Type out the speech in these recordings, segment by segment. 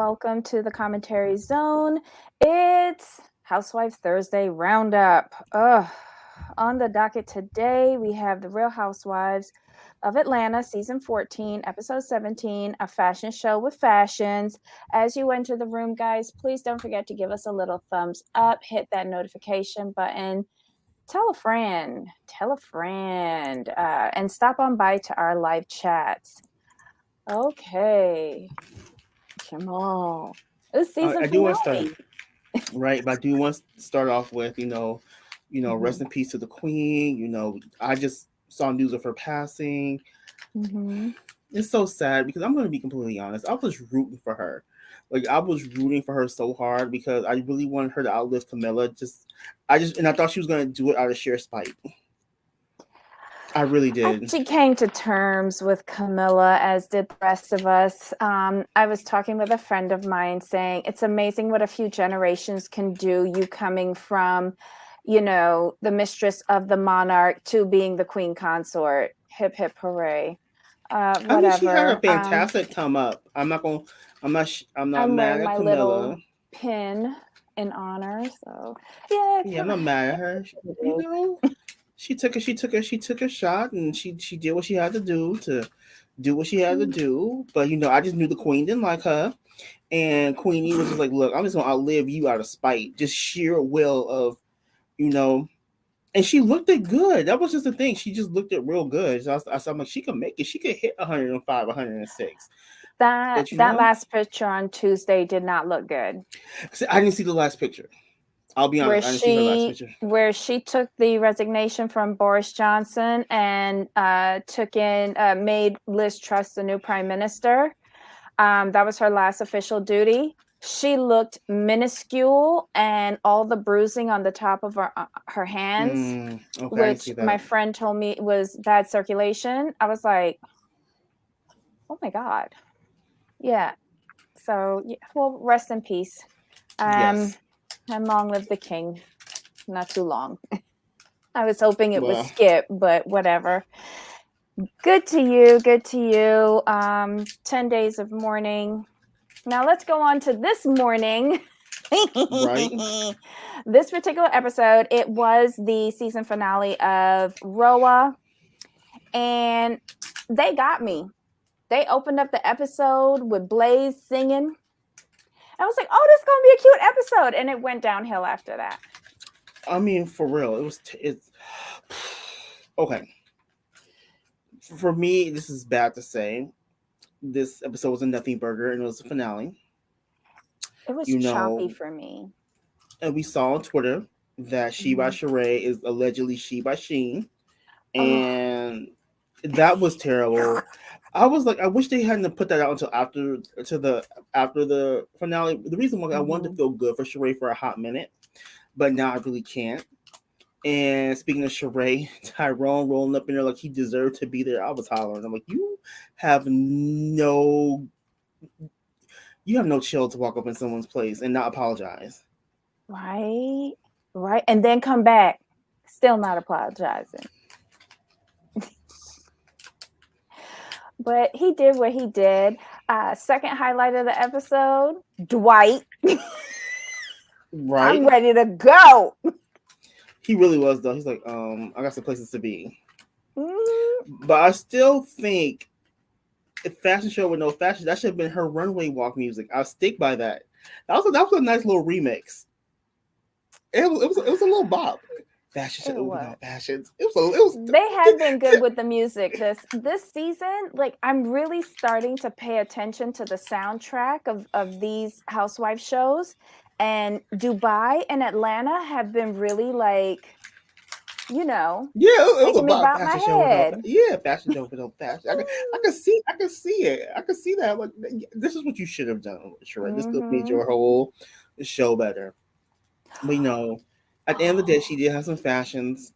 Welcome to the commentary zone. It's Housewives Thursday Roundup. On the docket today, we have the Real Housewives of Atlanta, season 14, episode 17, a fashion show with fashions. As you enter the room, guys, please don't forget to give us a little thumbs up, hit that notification button, tell a friend, and stop on by to our live chats. Okay. Jamal. It's season I do want to start finale. right, but I do want to start off with rest Mhm. in peace to the queen. I just saw news of her passing. Mhm. It's so sad because I'm going to be completely honest. I was rooting for her, like I was rooting for her so hard because I really wanted her to outlive Camilla. I thought she was going to do it out of sheer spite. I really I did. think she came to terms with Camilla, as did the rest of us. I was talking with a friend of mine saying it's amazing what a few generations can do. You coming from, the mistress of the monarch to being the queen consort. Hip hip hooray. I mean, she had a Whatever. fantastic come up. I'm not I'm mad wearing at my Camilla. little pin in honor. So yeah, Yeah, I'm not mad at her. You know, she took a shot and she did what she had to do what she had to do. But I just knew the queen didn't like her, and Queenie was just like, "Look, I'm just gonna outlive you out of spite, just sheer will of you know." And she looked it good. That was just the thing. She just looked it real good. So I'm like, she could make it. She could hit 105, 106. that But that last picture on Tuesday did not look good. I didn't see the last picture. I'll be Where honest, I didn't see her last she picture. where she took the resignation from Boris Johnson and made Liz Truss the new prime minister. That was her last official duty. She looked minuscule, and all the bruising on the top of her hands, Okay, I didn't which see my that. friend told me was bad circulation. I was like, oh my God. Yeah. So, well, rest in peace. Um, Yes. and long live the king. Not too long. I was hoping it was Well, Skip, but whatever. Good to you. Good to you. 10 days of mourning. Now let's go on to this morning. right. This particular episode, it was the season finale of RHOA, and they got me. They opened up the episode with Blaze singing. I was like, oh, this is going to be a cute episode. And it went downhill after that. I mean, for real, it's okay. For me, this is bad to say. This episode was a nothing burger, and it was the finale. It was You choppy know, for me. and we saw on Twitter that She by Mm-hmm. Sheree is allegedly She by Sheen, Oh. and that was terrible. I was like, I wish they hadn't put that out until after the finale. The reason why I wanted to Mm-hmm. feel good for Sheree for a hot minute, but now I really can't. And speaking of Sheree, Tyrone rolling up in there like he deserved to be there. I was hollering. I'm like, have no, you have no chill to walk up in someone's place and not apologize. Right. Right. And then come back, still not apologizing. But he did what he did. Second highlight of the episode, Dwight. Right? I'm ready to go. He really was though. He's like, I got some places to be. Mm, But I still think if fashion show with no fashion, that should have been her runway walk music. I'll stick by that. That was a nice little remix. It was a little bop. Fashion it show with was. no fashions. It was. They have been good with the music this season. Like, I'm really starting to pay attention to the soundtrack of these housewife shows, and Dubai and Atlanta have been really, like, Yeah, it was making me about bop my fashion show with no. head. Yeah, fashion show with no fashion. I can see it. I can see that. Like, this is what you should have done, Sheree. This could have made Mm-hmm. your whole show better. But at the end of the day, she did have some fashions.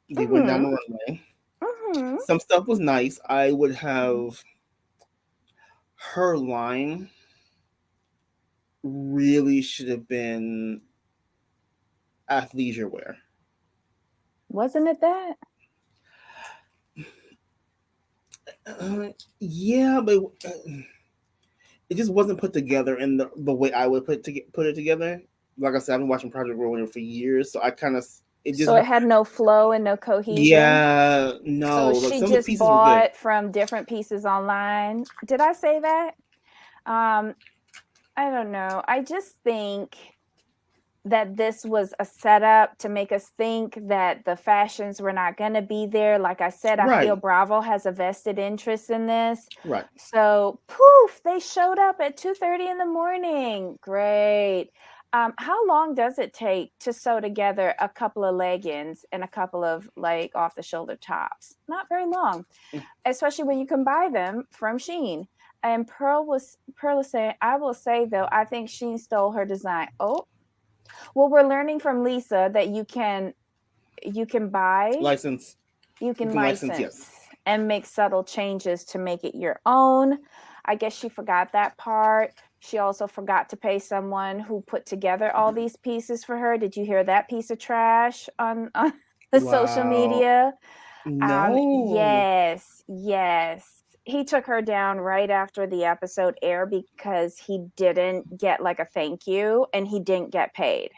They went down Mm-hmm. the runway. Mm-hmm. Some stuff was nice. I would have her line really should have been athleisure wear. Wasn't it that? Uh, yeah, but it just wasn't put together in the way I would put it together. Like I said, I've been watching Project RHOA for years, so I kind of it just So it had no flow and no cohesion. yeah So no like she some of the just pieces were good. bought from different pieces online. Did I say that? Um, I don't know. I just think that this was a setup to make us think that the fashions were not going to be there. Like I said, I feel Right, Bravo has a vested interest in this. right. So, poof, they showed up at 2:30 in the morning. Great. How long does it take to sew together a couple of leggings and a couple of like off the shoulder tops? Not very long, especially when you can buy them from Shein. And Pearl was saying, I will say though, I think Shein stole her design. Oh, well, we're learning from Lisa that you can buy, License. you You can can license, license yes. and make subtle changes to make it your own. I guess she forgot that part. She also forgot to pay someone who put together all these pieces for her. Did you hear that piece of trash on the social Wow. media? No. Yes, yes. He took her down right after the episode aired because he didn't get like a thank you and he didn't get paid.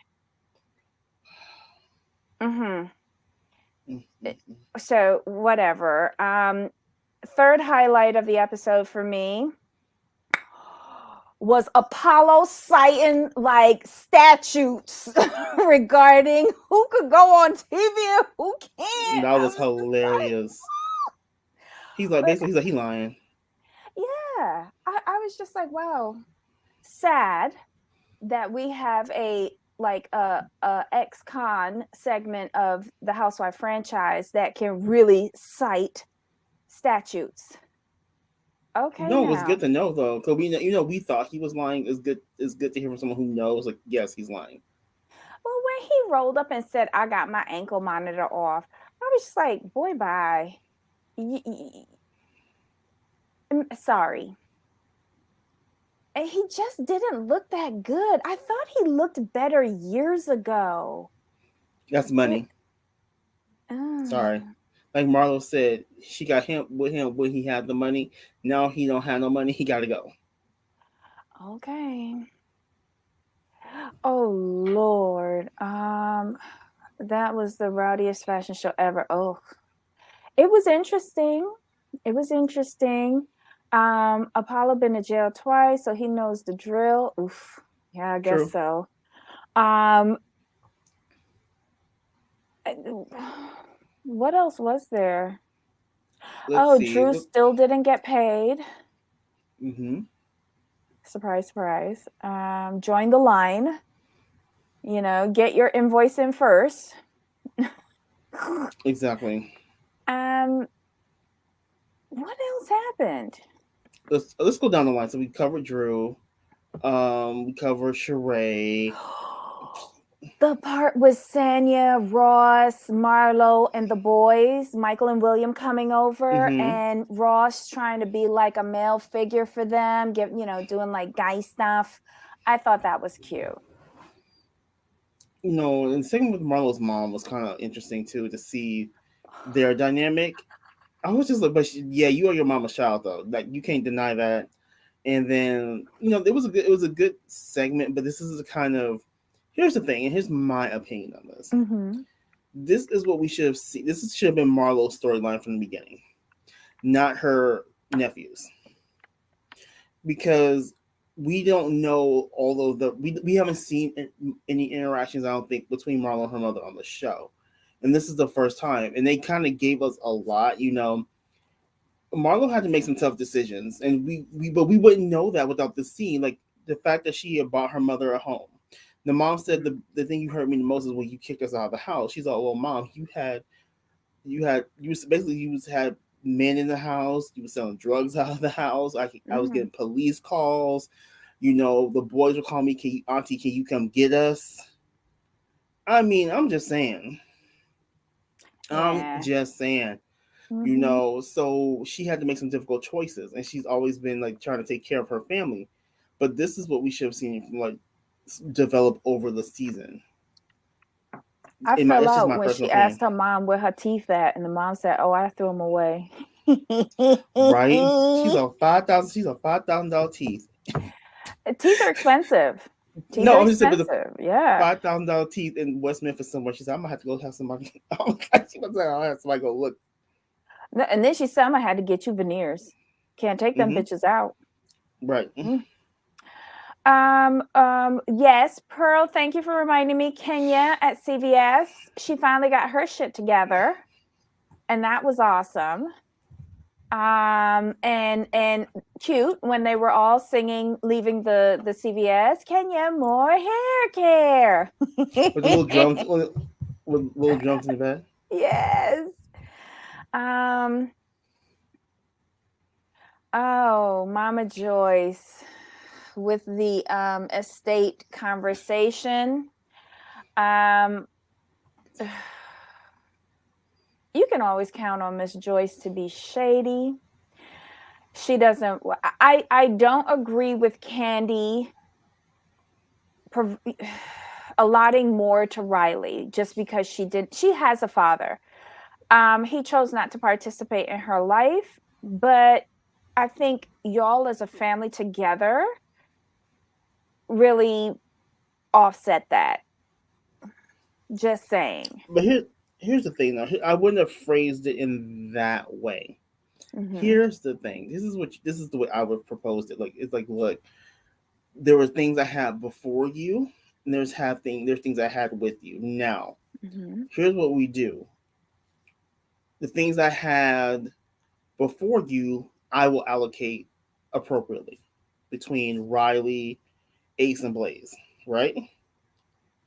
Mhm. Mm, Eh, mm, mm. so whatever. Third highlight of the episode for me was Apollo citing like statutes regarding who could go on TV and who can't. That I was was just like, hilarious. He's like but basically he's like he lying. yeah, I was just like, wow, sad that we have a like a ex-con segment of the Housewife franchise that can really cite statutes. Okay, No, it was good now. to know though, because we thought he was lying. It's good to hear from someone who knows. Like, yes, he's lying. Well, when he rolled up and said, I got my ankle monitor off, I was just like, boy, bye. Sorry. And he just didn't look that good. I thought he looked better years ago. That's It, money. Sorry. uh, Like Marlo said, she got him when he had the money. Now he don't have no money. He got to go. okay. Oh, Lord. That was the rowdiest fashion show ever. Oh, it was interesting. It was interesting. Apollo been to jail twice, so he knows the drill. Oof. Yeah, I guess True. so. Um, what else was there? Let's Oh, see. Drew still didn't get paid. Mm-hmm. Surprise, surprise. Join the line. You know, get your invoice in first. Exactly. um, what else happened? Let's go down the line. So we covered Drew. We covered Sheree. The part with Sanya, Ross, Marlo, and the boys, Michael and William coming over, Mm-hmm. and Ross trying to be like a male figure for them, doing like guy stuff. I thought that was cute. And same with Marlo's mom was kind of interesting too to see their dynamic. I was just like, yeah, you are your mama's child though. Like you can't deny that. And then it was a good segment, but this is the kind of here's the thing, and here's my opinion on this. Mm-hmm. This is what we should have seen. Should have been Marlo's storyline from the beginning, not her nephews, because we don't know all of we haven't seen any interactions. I don't think between Marlo and her mother on the show, and this is the first time. And they kind of gave us a lot. Marlo had to make some tough decisions, and but we wouldn't know that without the scene. Like the fact that she had bought her mother a home. The mom said the thing you hurt me the most is when you kicked us out of the house. She's like, well, mom, you had men in the house. You were selling drugs out of the house. I was Mm-hmm. getting police calls. The boys would call me, Auntie, can you come get us? I mean, I'm just saying. I'm Yeah. just saying. Mm-hmm. So she had to make some difficult choices, and she's always been like trying to take care of her family. But this is what we should have seen like develop over the season. I fell That's just out my when personal she opinion, asked her mom where her teeth at, and the mom said, "Oh, I threw them away." right? She's a $5,000 teeth. Teeth are expensive. Teeth are No, I'm just saying, but the expensive. Yeah. $5,000 teeth in West Memphis somewhere. She said, I'm gonna have to go have somebody. She was like, I'll have somebody go look. And then she said, I had to get you veneers. Can't take them Hmm. bitches out. Right. Mm. Yes, Pearl, thank you for reminding me. Kenya at CVS, she finally got her shit together, and that was awesome. And cute when they were all singing, leaving the CVS. Kenya, more hair care. With the little drums, with little drums in the back. Yes. Um. Oh, Mama Joyce with the estate conversation. Um. You can always count on Miss Joyce to be shady. She doesn't. I don't agree with Candy allotting more to Riley just because she has a father. He chose not to participate in her life, but I think y'all as a family together really offset that. Just saying. But here's the thing, though. I wouldn't have phrased it in that way. Mm-hmm. Here's the thing. This is the way I would propose it. Like it's like, look, there were things I had before you, and there's things I had with you. Now, Mm-hmm. here's what we do. The things I had before you, I will allocate appropriately between Riley, Ace, and Blaze, right?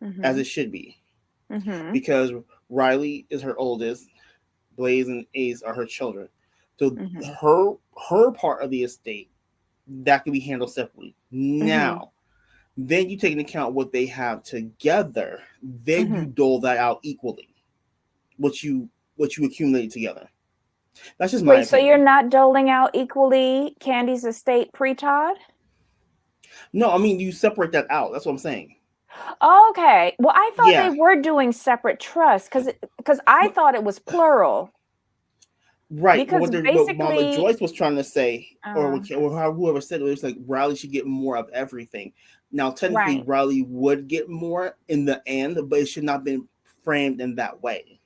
As Mm-hmm. it should be. Mm-hmm. Because Riley is her oldest, Blaze and Ace are her children. So Mm-hmm. her her part of the estate that can be handled separately. Mm-hmm. Now, then you take into account what they have together. Then Mm-hmm. you dole that out equally. What you accumulated together. That's just my Wait, so you're opinion. not doling out equally Candy's estate pre-Todd? No, I mean you separate that out. That's what I'm saying. Okay. Well, I thought they Yeah, were doing separate trusts because I but thought it was plural. right. But Because what Mama basically, Joyce was trying to say, or uh, whoever said it, was like Riley should get more of everything. Now, technically, right. Riley would get more in the end, but it should not have been framed in that way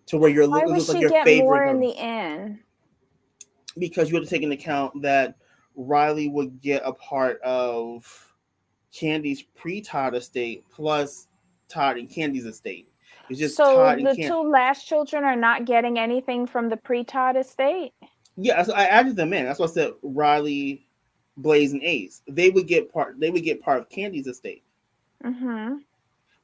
to where it Why would looks like she you're get more favoring in her, the end? because you have to take into account that Riley would get a part of Candy's pre-Todd estate plus Todd and Candy's estate. It's just So Todd and the Candy. two last children are not getting anything from the pre-Todd estate? Yeah, so I added them in. That's why I said Riley, Blaze, and Ace. They would get part. They would get part of Candy's estate. Mm-hmm.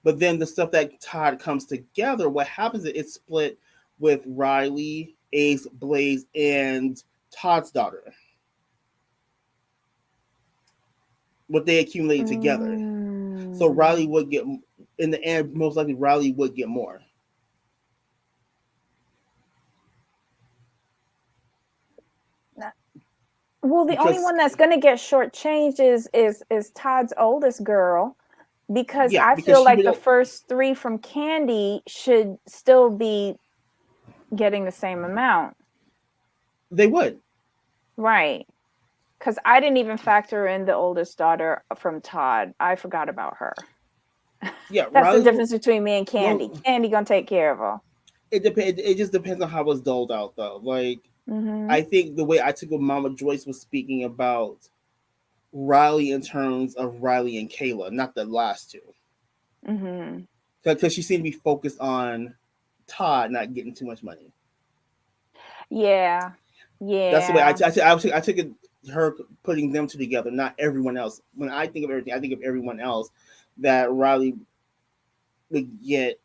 But then the stuff that Todd comes together, what happens is it's split with Riley, Ace, Blaze, and Todd's daughter. What they accumulated together. So Riley Mm. would get, in the end, most likely Riley would get more. Well, the only Because one that's going to get shortchanged is Todd's oldest girl, because yeah, I because feel she like would. the first three from Candy should still be getting the same amount. They would. Right. Because I didn't even factor in the oldest daughter from Todd. I forgot about her. Yeah, That's the Riley. difference between me and Candy. Well, Candy gonna take care of her. it depends. It just depends on how it's doled out, though. Like Mm-hmm. I think the way I took what Mama Joyce was speaking about Riley in terms of Riley and Kayla, not the last two, Mm-hmm. because she seemed to be focused on Todd not getting too much money. Yeah. That's the way Yeah. I took it. Her putting them two together, not everyone else. When I think of everything, I think of everyone else that Riley would get.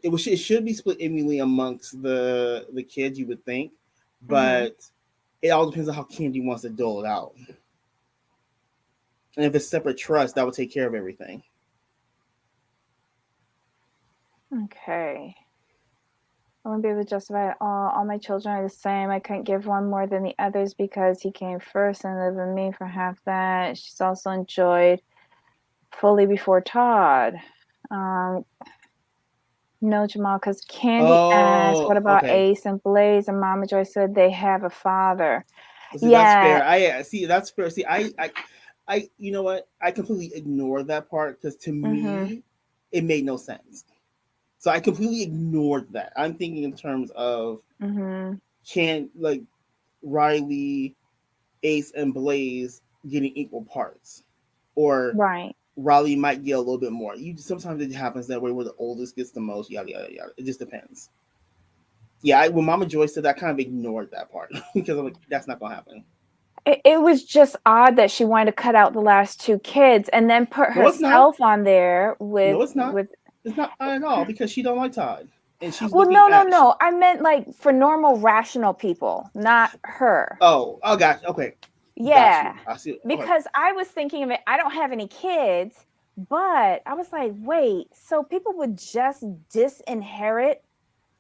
It should be split evenly amongst the kids, you would think, Mm-hmm. but it all depends on how Candy wants to dole it out. And if it's separate trust, that would take care of everything. Okay. I won't be able to justify it all my children are the same. I couldn't give one more than the others because he came first and lived with me for half that. She's also enjoyed fully before Todd. Um, no, Jamal, because Candy asked, Oh, what about okay. Ace and Blaze? And Mama Joy said they have a father. See, that's Yeah. fair. I see. That's fair. See, I. You know what? I completely ignored that part because to Mhm. me, it made no sense. So I completely ignored that. I'm thinking in terms of Mhm. can like Riley, Ace, and Blaze getting equal parts, or Right. Riley might get a little bit more. You sometimes it happens that way where the oldest gets the most. Yada yada yada. It just depends. Yeah, when Mama Joy said that, I kind of ignored that part because I'm like, that's not gonna happen. It was just odd that she wanted to cut out the last two kids and then put No, it's not. herself on there No, it's not. with It's not at all because she don't like Todd, and she's well, looking no, no, at. no. I meant like for normal rational people, not her. Oh, gosh. Okay, got you. Yeah. I see. Okay, Because I was thinking of it, I don't have any kids, but I was like, wait, so people would just disinherit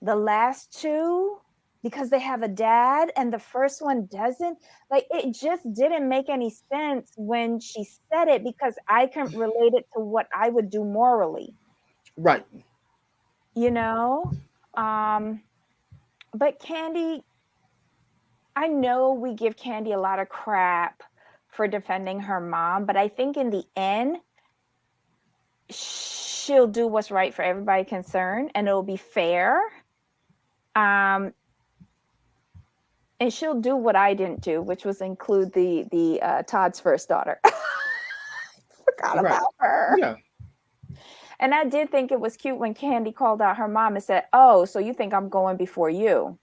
the last two because they have a dad and the first one doesn't? Like it just didn't make any sense when she said it because I can relate it to what I would do morally, right. you know? Um, but Candy, I know we give Candy a lot of crap for defending her mom, but I think in the end, she'll do what's right for everybody concerned and it'll be fair. Um, and she'll do what I didn't do, which was include the Todd's first daughter. Forgot Right. about her. Yeah. And I did think it was cute when Candy called out her mom and said, "Oh, so you think I'm going before you?"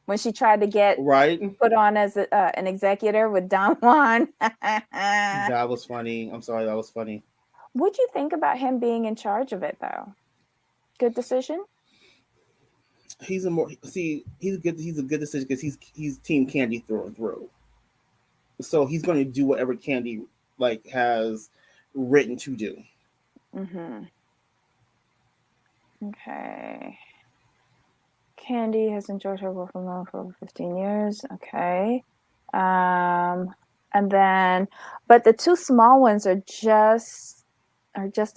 When she tried to get Right. put on as an executor with Don Juan. That was funny. I'm sorry. That was funny. What'd you think about him being in charge of it, though? Good decision? He's a more see. He's a good. He's a good decision because he's Team Candy through and through. So he's going to do whatever Candy like has written to do. Mm-hmm. Okay. Candy has enjoyed her work alone for over 15 years. Okay. And then, but the two small ones are just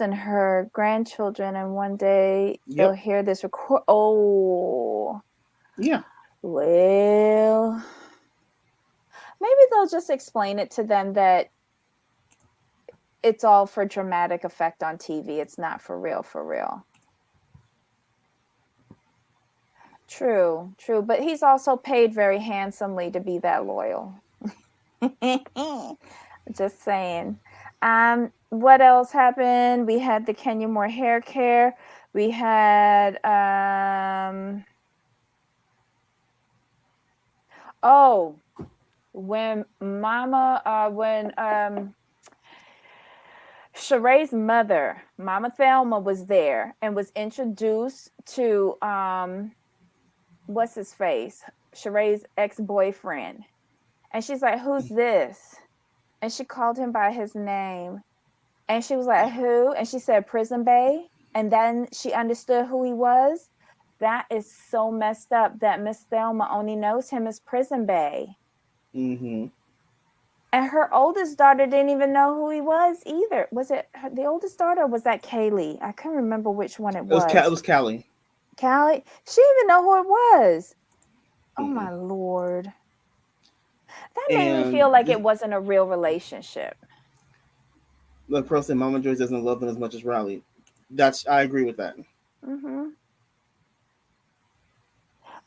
in her grandchildren, and one day they'll Yep. hear this record. Oh, Yeah. well, maybe they'll just explain it to them that it's all for dramatic effect on TV. It's not for real, for real. True, true. But he's also paid very handsomely to be that loyal. Just saying. What else happened? We had the Kenya Moore hair care. We had oh, when Sheree's mother, Mama Thelma, was there and was introduced to what's his face? Sheree's ex-boyfriend. And she's like, "Who's this?" And she called him by his name. And she was like, "Who?" And she said, "Prison Bay." And then she understood who he was. That is so messed up that Miss Thelma only knows him as Prison Bay. Mm-hmm. And her oldest daughter didn't even know who he was either. Was it the oldest daughter or was that Kaylee? I can't remember which one it was. It was Callie. Callie? She didn't even know who it was. Oh Mm-mm. my Lord. That made me And feel like it wasn't a real relationship. the person Mama Joyce doesn't love them as much as Riley. I agree with that. Mm-hmm.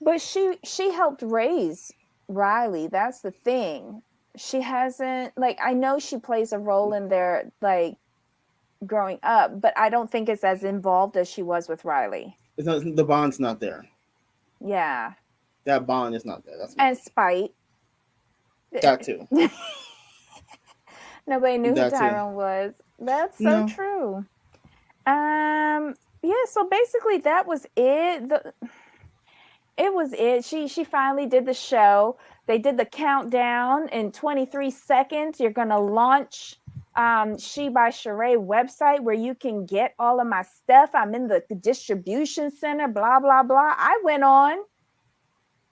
But she helped raise Riley. That's the thing. She hasn't like I know she plays a role in their like growing up, but I don't think it's as involved as she was with Riley. It's not the bond's not there. Yeah. That bond is not there. That's And spite. that too. Nobody knew who That too. Tyrone was. That's so No. true. Yeah, so basically that was it. It was it. She finally did the show. They did the countdown in 23 seconds. You're gonna launch She by Sheree website where you can get all of my stuff. I'm in the distribution center, blah, blah, blah. I went on.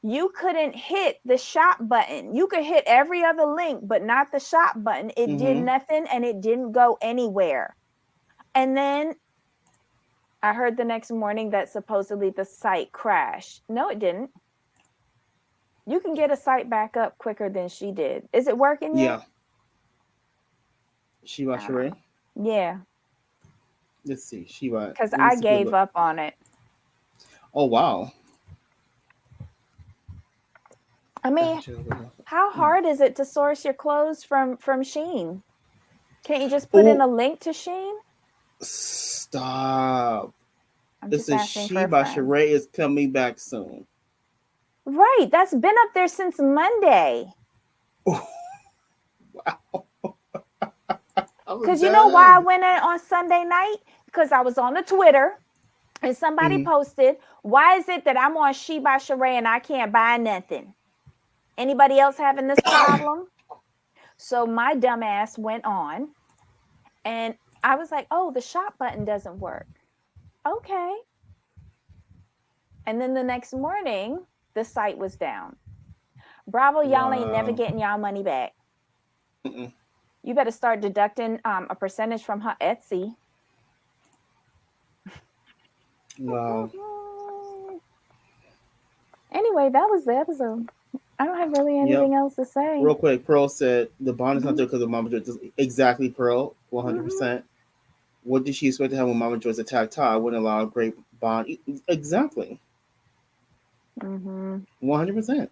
You couldn't hit the shop button. You could hit every other link, but not the shop button. It did nothing and it didn't go anywhere. And then I heard the next morning that supposedly the site crashed. No, it didn't. You can get a site back up quicker than she did. Is it working yet? Yeah. Shiva I don't know. Sheree. Yeah, Let's see. Shiva. because Let me I see. Quick gave look. up on it. Oh wow. I mean, how hard is it to source your clothes from Shein? Can't you just put in Oh, a link to Shein? stop. I'm It just says asking for a Shiva friend. Sheree is coming back soon. Right, that's been up there since Monday. Wow. I'm Because you know why I done. went in on Sunday night? Because I was on the Twitter and somebody Mhm. posted, why is it that I'm on She by Sheree and I can't buy nothing? Anybody else having this problem? So my dumbass went on and I was like, oh, the shop button doesn't work. Okay. And then the next morning, the site was down. Bravo, y'all ain't never Wow. getting y'all money back. Mm-mm. You better start deducting a percentage from her Etsy. Wow. Anyway, that was the episode. I don't have really Yep. anything else to say. Real quick, Pearl said the bond is not Mhm. there because of Mama Joy. Exactly, Pearl. Mhm. 100%. What did she expect to have when Mama Joy's attack Todd? Wouldn't allow a great bond. Exactly. Mhm. 100%.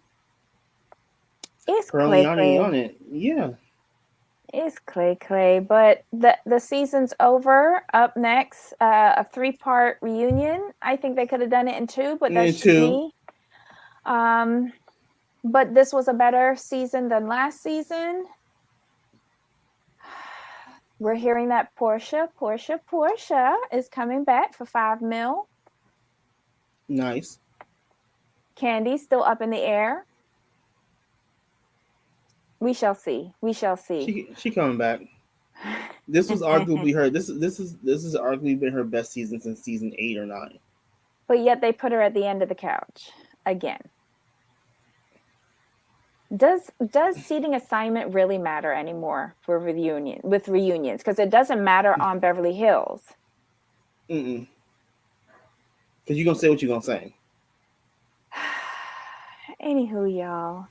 It's Pearl and clay Yanni clay. on it. Yeah. It's clay clay, but the season's over. Up next, a 3-part reunion. I think they could have done it in 2, but that's And just two. me. Um, but this was a better season than last season. We're hearing that Portia is coming back for 5 mil. Nice. Candy's still up in the air. We shall see. We shall see. She coming back. This was arguably her. This is arguably been her best season since season 8 or 9. But yet they put her at the end of the couch again. Does seating assignment really matter anymore for reunions? Because it doesn't matter on Beverly Hills. Mm-mm. Because you're gonna say what you're gonna say. Anywho, y'all, Oh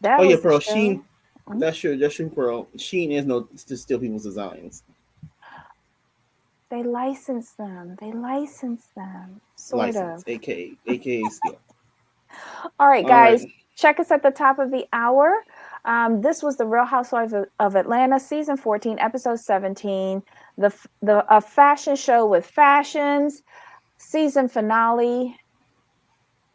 that yeah, was the Pearl. show. Sheen. That's true, Pearl. Sheen is no to steal people's designs. They license them. They license them, sort License, of. aka steal. All right, All guys, right. check us at the top of the hour. This was the Real Housewives of Atlanta, season 14, episode 17. A fashion show with fashions, season finale.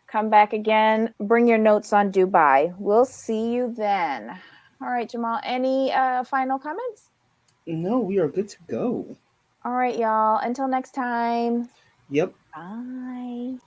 Come back again. Bring your notes on Dubai. We'll see you then. All right, Jamal. Any final comments? No, we are good to go. All right, y'all. Until next time. Yep. Bye.